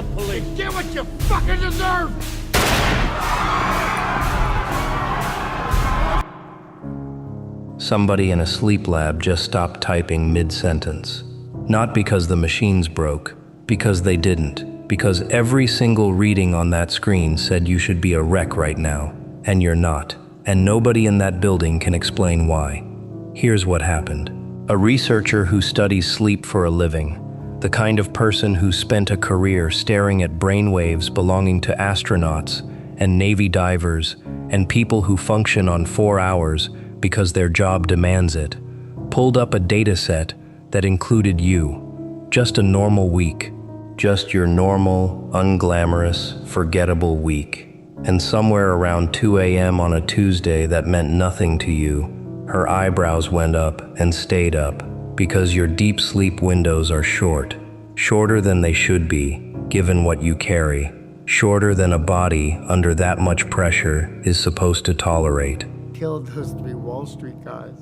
the police. Get what you fucking deserve! Somebody in a sleep lab just stopped typing mid-sentence. Not because the machines broke, because they didn't. Because every single reading on that screen said you should be a wreck right now, and you're not. And nobody in that building can explain why. Here's what happened. A researcher who studies sleep for a living, the kind of person who spent a career staring at brainwaves belonging to astronauts and Navy divers and people who function on 4 hours because their job demands it, pulled up a dataset that included you. Just a normal week. Just your normal, unglamorous, forgettable week. And somewhere around 2 a.m. on a Tuesday that meant nothing to you, her eyebrows went up and stayed up because your deep sleep windows are short. Shorter than they should be, given what you carry. Shorter than a body under that much pressure is supposed to tolerate. Killed those 3 Wall Street guys.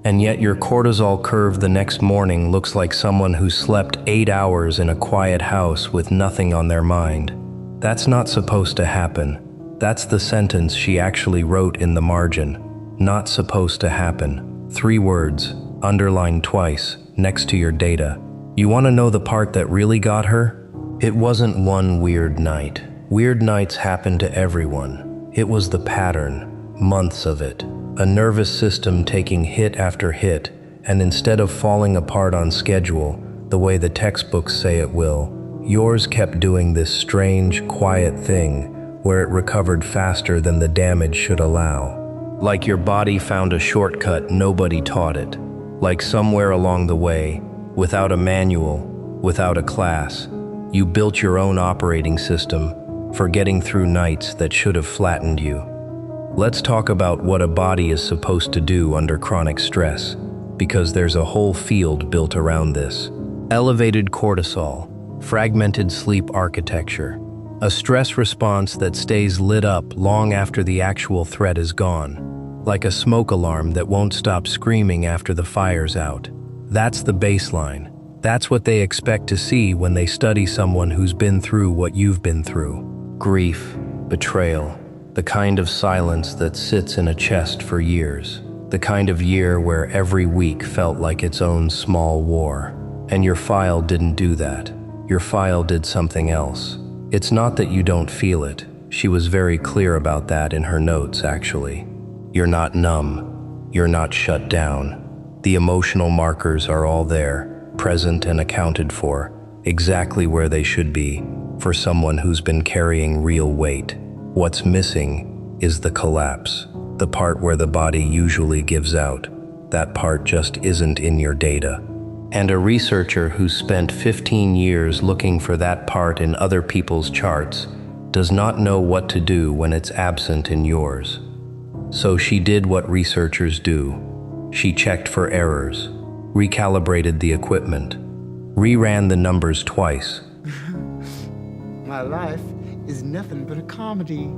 And yet your cortisol curve the next morning looks like someone who slept 8 hours in a quiet house with nothing on their mind. That's not supposed to happen. That's the sentence she actually wrote in the margin. Not supposed to happen. 3 words, underlined twice, next to your data. You want to know the part that really got her? It wasn't one weird night. Weird nights happen to everyone. It was the pattern, months of it. A nervous system taking hit after hit, and instead of falling apart on schedule, the way the textbooks say it will, yours kept doing this strange, quiet thing where it recovered faster than the damage should allow. Like your body found a shortcut nobody taught it. Like somewhere along the way, without a manual, without a class, you built your own operating system for getting through nights that should have flattened you. Let's talk about what a body is supposed to do under chronic stress, because there's a whole field built around this. Elevated cortisol, fragmented sleep architecture, a stress response that stays lit up long after the actual threat is gone, like a smoke alarm that won't stop screaming after the fire's out. That's the baseline. That's what they expect to see when they study someone who's been through what you've been through. Grief, betrayal, the kind of silence that sits in a chest for years. The kind of year where every week felt like its own small war. And your file didn't do that. Your file did something else. It's not that you don't feel it. She was very clear about that in her notes, actually. You're not numb. You're not shut down. The emotional markers are all there, present and accounted for, exactly where they should be, for someone who's been carrying real weight. What's missing is the collapse, the part where the body usually gives out. That part just isn't in your data. And a researcher who spent 15 years looking for that part in other people's charts does not know what to do when it's absent in yours. So she did what researchers do. She checked for errors, recalibrated the equipment, reran the numbers twice. My life is nothing but a comedy.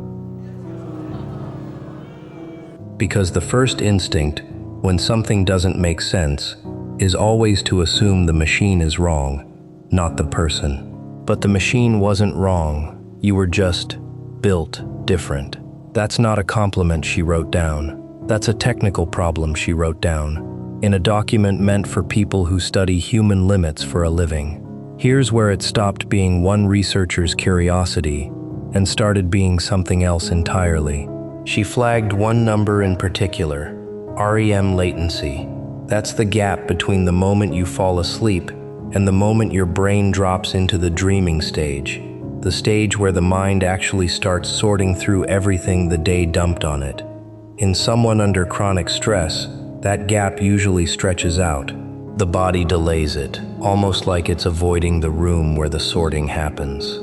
Because the first instinct, when something doesn't make sense, is always to assume the machine is wrong, not the person. But the machine wasn't wrong. You were just built different. That's not a compliment, she wrote down. That's a technical problem, she wrote down, in a document meant for people who study human limits for a living. Here's where it stopped being one researcher's curiosity and started being something else entirely. She flagged one number in particular, REM latency. That's the gap between the moment you fall asleep and the moment your brain drops into the dreaming stage, the stage where the mind actually starts sorting through everything the day dumped on it. In someone under chronic stress, that gap usually stretches out. The body delays it, almost like it's avoiding the room where the sorting happens.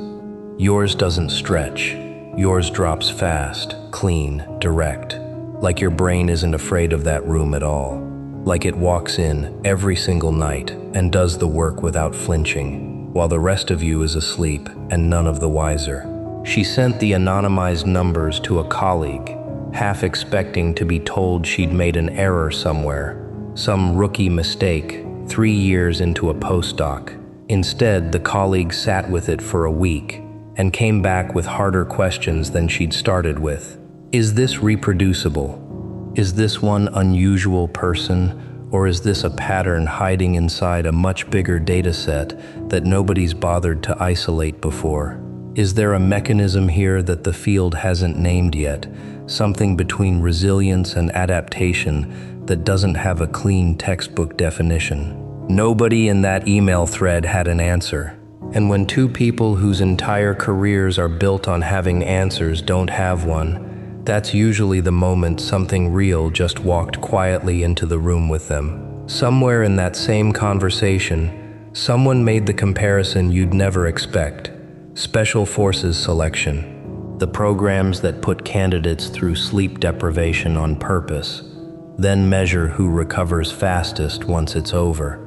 Yours doesn't stretch. Yours drops fast, clean, direct. Like your brain isn't afraid of that room at all. Like it walks in every single night and does the work without flinching, while the rest of you is asleep and none of the wiser. She sent the anonymized numbers to a colleague, half expecting to be told she'd made an error somewhere, some rookie mistake, 3 years into a postdoc. Instead, the colleague sat with it for a week and came back with harder questions than she'd started with. Is this reproducible? Is this one unusual person? Or is this a pattern hiding inside a much bigger data set that nobody's bothered to isolate before? Is there a mechanism here that the field hasn't named yet? Something between resilience and adaptation that doesn't have a clean textbook definition? Nobody in that email thread had an answer. And when two people whose entire careers are built on having answers don't have one, that's usually the moment something real just walked quietly into the room with them. Somewhere in that same conversation, someone made the comparison you'd never expect. Special Forces selection. The programs that put candidates through sleep deprivation on purpose, then measure who recovers fastest once it's over,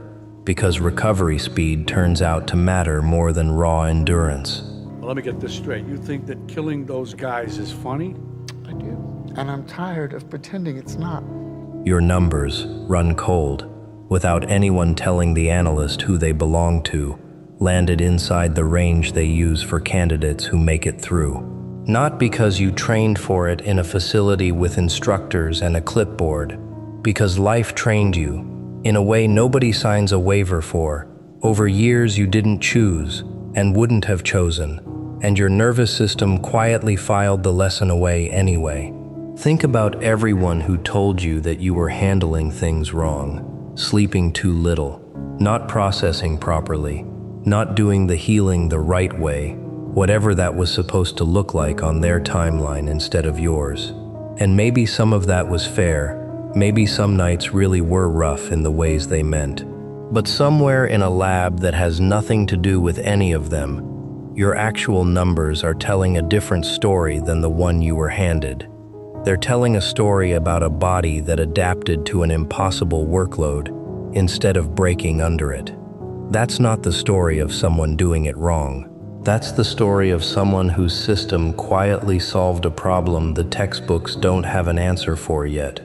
because recovery speed turns out to matter more than raw endurance. Well, let me get this straight. You think that killing those guys is funny? I do. And I'm tired of pretending it's not. Your numbers run cold, without anyone telling the analyst who they belong to, landed inside the range they use for candidates who make it through. Not because you trained for it in a facility with instructors and a clipboard, because life trained you, in a way nobody signs a waiver for, over years you didn't choose and wouldn't have chosen, and your nervous system quietly filed the lesson away anyway. Think about everyone who told you that you were handling things wrong, sleeping too little, not processing properly, not doing the healing the right way, whatever that was supposed to look like on their timeline instead of yours. And maybe some of that was fair, maybe some nights really were rough in the ways they meant. But somewhere in a lab that has nothing to do with any of them, your actual numbers are telling a different story than the one you were handed. They're telling a story about a body that adapted to an impossible workload instead of breaking under it. That's not the story of someone doing it wrong. That's the story of someone whose system quietly solved a problem the textbooks don't have an answer for yet.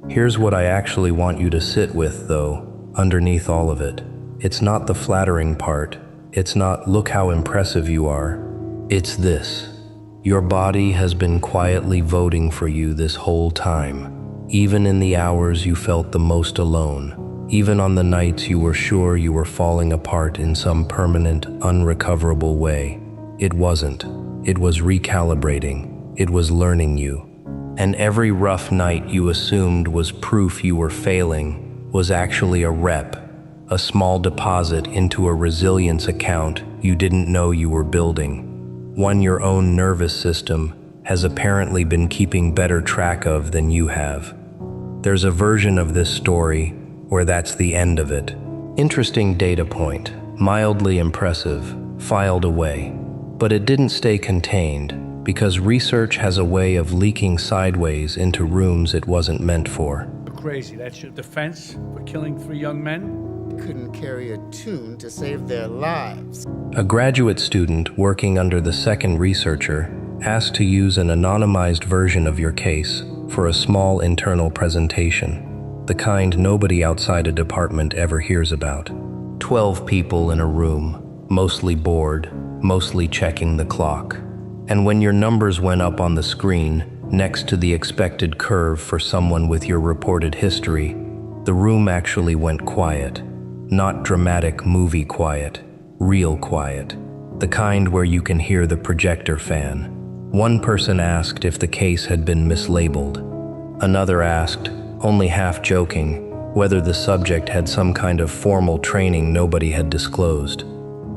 Here's what I actually want you to sit with, though, underneath all of it. It's not the flattering part. It's not, look how impressive you are. It's this. Your body has been quietly voting for you this whole time, even in the hours you felt the most alone, even on the nights you were sure you were falling apart in some permanent, unrecoverable way. It wasn't. It was recalibrating. It was learning you. And every rough night you assumed was proof you were failing was actually a rep, a small deposit into a resilience account you didn't know you were building, one your own nervous system has apparently been keeping better track of than you have. There's a version of this story where that's the end of it. Interesting data point, mildly impressive, filed away. But it didn't stay contained, because research has a way of leaking sideways into rooms it wasn't meant for. Crazy. That's your defense for killing 3 young men? Couldn't carry a tune to save their lives. A graduate student working under the second researcher asked to use an anonymized version of your case for a small internal presentation, the kind nobody outside a department ever hears about. 12 people in a room, mostly bored, mostly checking the clock. And when your numbers went up on the screen, next to the expected curve for someone with your reported history, the room actually went quiet. Not dramatic movie quiet, real quiet. The kind where you can hear the projector fan. One person asked if the case had been mislabeled. Another asked, only half joking, whether the subject had some kind of formal training nobody had disclosed.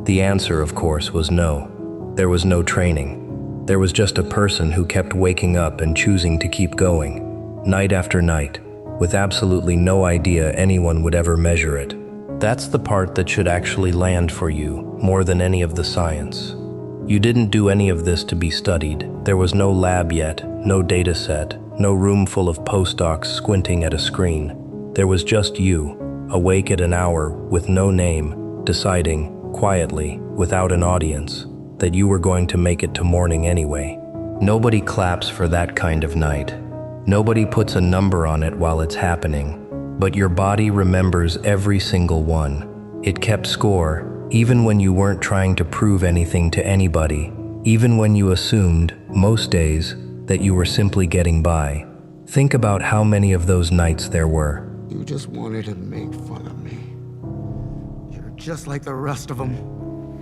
The answer, of course, was no. There was no training. There was just a person who kept waking up and choosing to keep going, night after night, with absolutely no idea anyone would ever measure it. That's the part that should actually land for you, more than any of the science. You didn't do any of this to be studied. There was no lab yet, no data set, no room full of postdocs squinting at a screen. There was just you, awake at an hour with no name, deciding, quietly, without an audience, that you were going to make it to morning anyway. Nobody claps for that kind of night. Nobody puts a number on it while it's happening. but your body remembers every single one. It kept score, even when you weren't trying to prove anything to anybody, even when you assumed, most days, that you were simply getting by. Think about how many of those nights there were. You just wanted to make fun of me. You're just like the rest of them.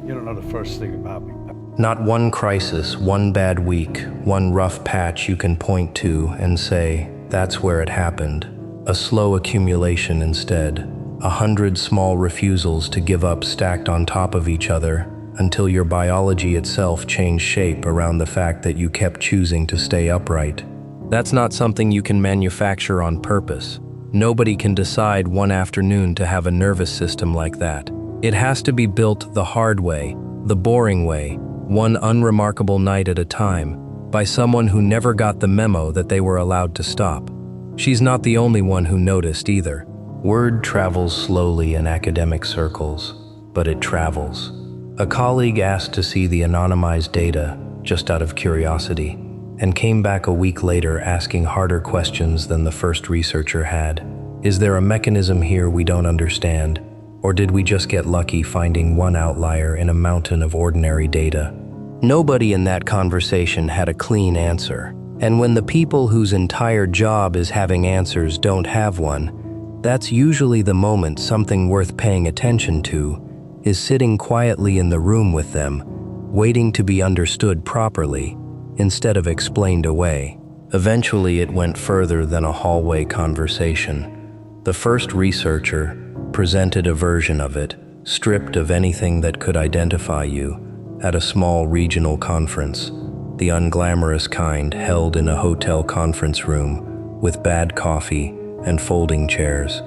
You don't know the first thing about me. Not one crisis, one bad week, one rough patch you can point to and say, that's where it happened. A slow accumulation instead. 100 small refusals to give up stacked on top of each other until your biology itself changed shape around the fact that you kept choosing to stay upright. That's not something you can manufacture on purpose. Nobody can decide one afternoon to have a nervous system like that. It has to be built the hard way, the boring way, one unremarkable night at a time, by someone who never got the memo that they were allowed to stop. She's not the only one who noticed either. Word travels slowly in academic circles, but it travels. A colleague asked to see the anonymized data, just out of curiosity, and came back a week later asking harder questions than the first researcher had. Is there a mechanism here we don't understand? Or did we just get lucky finding one outlier in a mountain of ordinary data? Nobody in that conversation had a clean answer. And when the people whose entire job is having answers don't have one, that's usually the moment something worth paying attention to is sitting quietly in the room with them, waiting to be understood properly, instead of explained away. Eventually, it went further than a hallway conversation. The first researcher presented a version of it, stripped of anything that could identify you, at a small regional conference, the unglamorous kind held in a hotel conference room with bad coffee and folding chairs.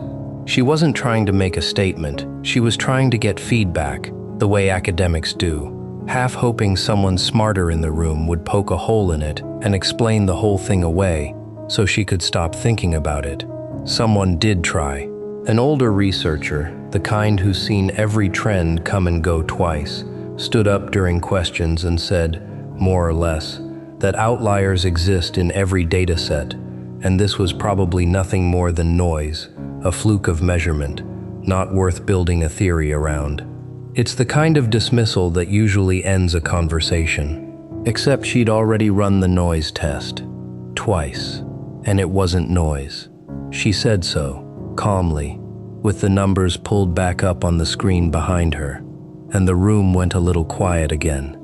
She wasn't trying to make a statement, she was trying to get feedback, the way academics do, half hoping someone smarter in the room would poke a hole in it and explain the whole thing away so she could stop thinking about it. Someone did try. An older researcher, the kind who's seen every trend come and go twice, stood up during questions and said, more or less, that outliers exist in every data set, and this was probably nothing more than noise, a fluke of measurement, not worth building a theory around. It's the kind of dismissal that usually ends a conversation. Except she'd already run the noise test. Twice. And it wasn't noise. She said so, calmly, with the numbers pulled back up on the screen behind her, and the room went a little quiet again.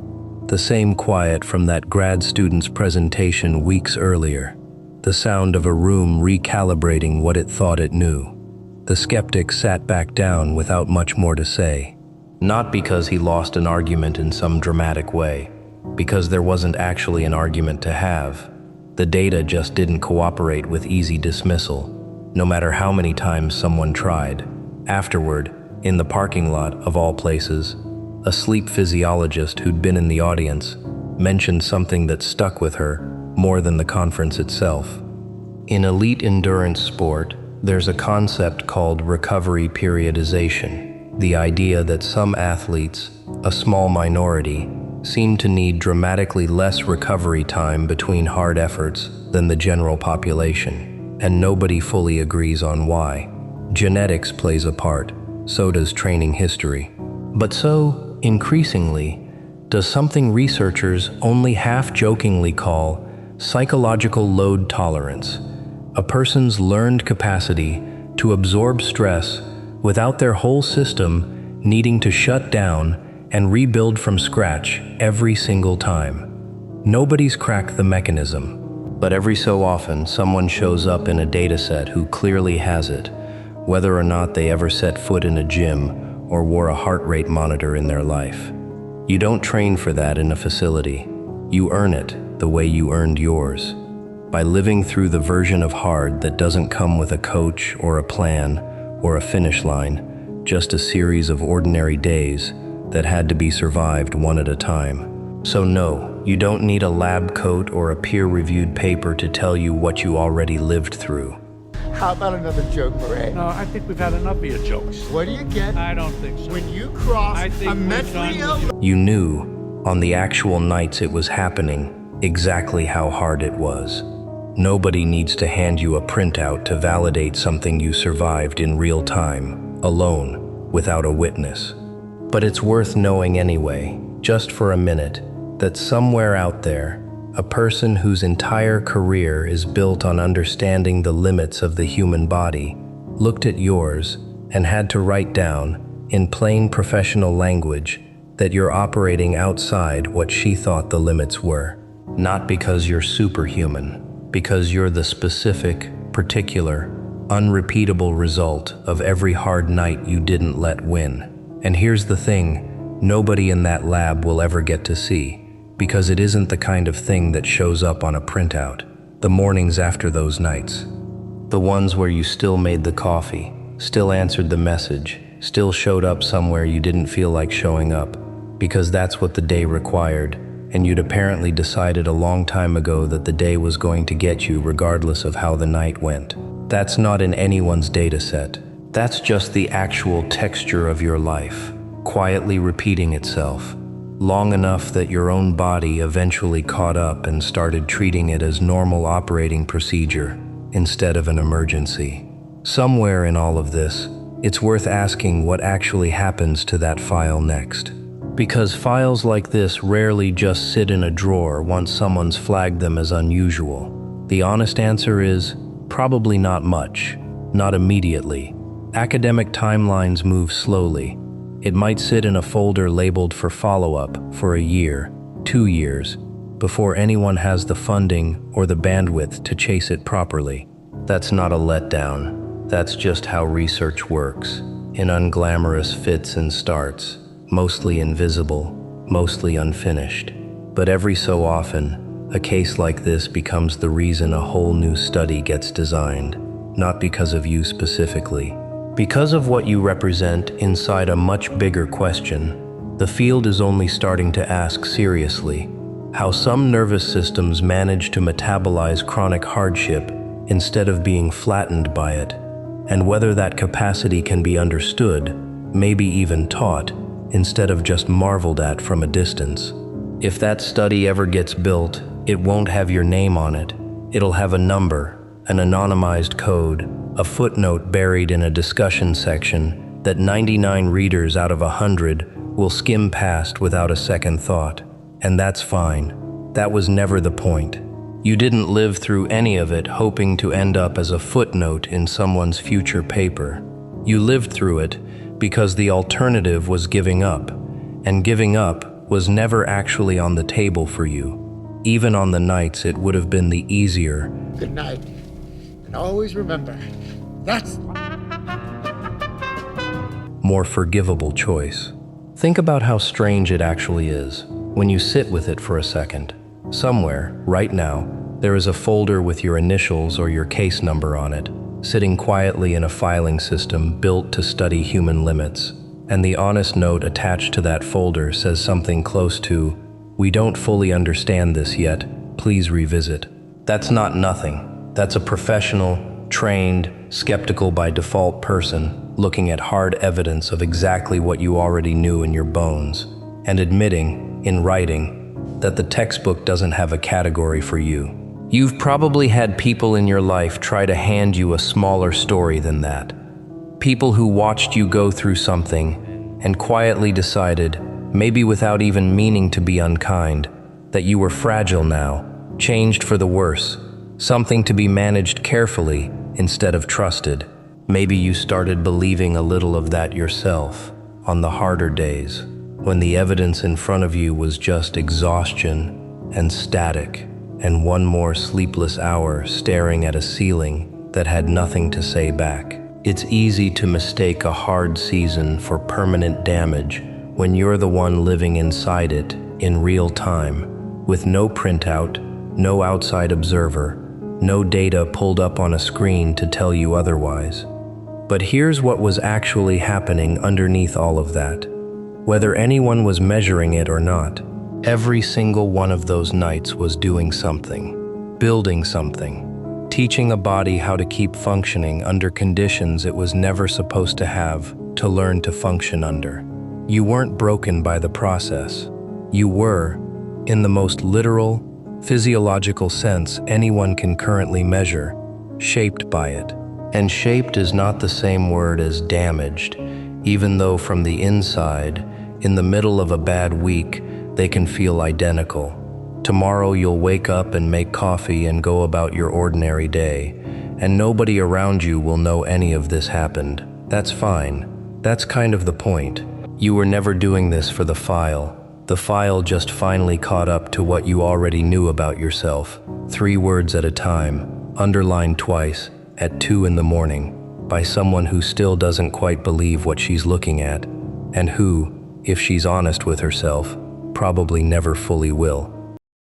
The same quiet from that grad student's presentation weeks earlier. The sound of a room recalibrating what it thought it knew. The skeptic sat back down without much more to say. Not because he lost an argument in some dramatic way, because there wasn't actually an argument to have. The data just didn't cooperate with easy dismissal, no matter how many times someone tried. Afterward, in the parking lot of all places, a sleep physiologist who'd been in the audience mentioned something that stuck with her more than the conference itself. In elite endurance sport, there's a concept called recovery periodization, the idea that some athletes, a small minority, seem to need dramatically less recovery time between hard efforts than the general population, and nobody fully agrees on why. Genetics plays a part, so does training history. But so, increasingly, does something researchers only half-jokingly call psychological load tolerance, a person's learned capacity to absorb stress without their whole system needing to shut down and rebuild from scratch every single time. Nobody's cracked the mechanism, but every so often someone shows up in a dataset who clearly has it, whether or not they ever set foot in a gym or wore a heart rate monitor in their life. You don't train for that in a facility. You earn it the way you earned yours, by living through the version of hard that doesn't come with a coach or a plan or a finish line, just a series of ordinary days that had to be survived one at a time. So no, you don't need a lab coat or a peer-reviewed paper to tell you what you already lived through. How about another joke, Murray? No, I think we've had enough of your jokes. What do you get I don't think so. when you cross I think a we're mentally done with ill? You knew, on the actual nights it was happening, exactly how hard it was. Nobody needs to hand you a printout to validate something you survived in real time, alone, without a witness. But it's worth knowing anyway, just for a minute, that somewhere out there, a person whose entire career is built on understanding the limits of the human body looked at yours and had to write down, in plain professional language, that you're operating outside what she thought the limits were. Not because you're superhuman, because you're the specific, particular, unrepeatable result of every hard night you didn't let win. And here's the thing, nobody in that lab will ever get to see, because it isn't the kind of thing that shows up on a printout. The mornings after those nights. The ones where you still made the coffee, still answered the message, still showed up somewhere you didn't feel like showing up, because that's what the day required, and you'd apparently decided a long time ago that the day was going to get you regardless of how the night went. That's not in anyone's dataset. That's just the actual texture of your life, quietly repeating itself, long enough that your own body eventually caught up and started treating it as normal operating procedure instead of an emergency. Somewhere in all of this, it's worth asking what actually happens to that file next. Because files like this rarely just sit in a drawer once someone's flagged them as unusual. The honest answer is probably not much, not immediately. Academic timelines move slowly. It might sit in a folder labeled for follow-up for a year, 2 years, before anyone has the funding or the bandwidth to chase it properly. That's not a letdown. That's just how research works, in unglamorous fits and starts, mostly invisible, mostly unfinished. But every so often, a case like this becomes the reason a whole new study gets designed, not because of you specifically. Because of what you represent inside a much bigger question, the field is only starting to ask seriously how some nervous systems manage to metabolize chronic hardship instead of being flattened by it, and whether that capacity can be understood, maybe even taught, instead of just marveled at from a distance. If that study ever gets built, it won't have your name on it. It'll have a number, an anonymized code, a footnote buried in a discussion section that 99 readers out of 100 will skim past without a second thought. And that's fine. That was never the point. You didn't live through any of it hoping to end up as a footnote in someone's future paper. You lived through it because the alternative was giving up, and giving up was never actually on the table for you. Even on the nights it would have been the easier. Good night. And always remember, that's more forgivable choice. Think about how strange it actually is when you sit with it for a second. Somewhere, right now, there is a folder with your initials or your case number on it, sitting quietly in a filing system built to study human limits. And the honest note attached to that folder says something close to, "We don't fully understand this yet, please revisit." That's not nothing. That's a professional, trained, skeptical by default person looking at hard evidence of exactly what you already knew in your bones, and admitting, in writing, that the textbook doesn't have a category for you. You've probably had people in your life try to hand you a smaller story than that. People who watched you go through something and quietly decided, maybe without even meaning to be unkind, that you were fragile now, changed for the worse, something to be managed carefully instead of trusted. Maybe you started believing a little of that yourself on the harder days, when the evidence in front of you was just exhaustion and static, and one more sleepless hour staring at a ceiling that had nothing to say back. It's easy to mistake a hard season for permanent damage when you're the one living inside it in real time, with no printout, no outside observer, no data pulled up on a screen to tell you otherwise. But here's what was actually happening underneath all of that. Whether anyone was measuring it or not, every single one of those nights was doing something, building something, teaching a body how to keep functioning under conditions it was never supposed to have to learn to function under. You weren't broken by the process. You were, in the most literal, physiological sense anyone can currently measure, shaped by it. And shaped is not the same word as damaged, even though from the inside, in the middle of a bad week, they can feel identical. Tomorrow you'll wake up and make coffee and go about your ordinary day, and nobody around you will know any of this happened. That's fine. That's kind of the point. You were never doing this for the file. The file just finally caught up to what you already knew about yourself. 3 words at a time, underlined twice, at 2 in the morning, by someone who still doesn't quite believe what she's looking at, and who, if she's honest with herself, probably never fully will.